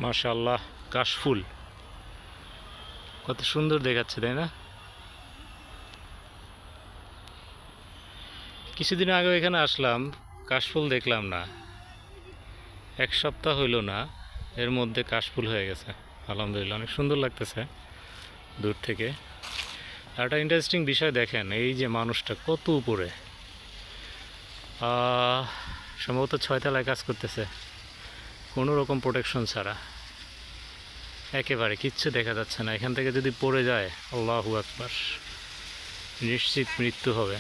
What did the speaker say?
মাশাআল্লাহ, কাশফুল কত সুন্দর দেখাচ্ছে, তাই না? কিছুদিন আগে এখানে আসলাম, কাশফুল দেখলাম না। এক সপ্তাহ হইল না, এর মধ্যে কাশফুল হয়ে গেছে। আলহামদুলিল্লাহ, অনেক সুন্দর লাগতেছে দূর থেকে। আর একটা ইন্টারেস্টিং বিষয় দেখেন, এই যে মানুষটা কত উপরে, সম্ভবত 6 তলায় কাজ করতেছে, কোনো রকম প্রোটেকশন ছাড়া। একেবারে কিচ্ছু দেখা যাচ্ছে না। এখান থেকে যদি পড়ে যায়, আল্লাহু আকবার, নিশ্চিত মৃত্যু হবে।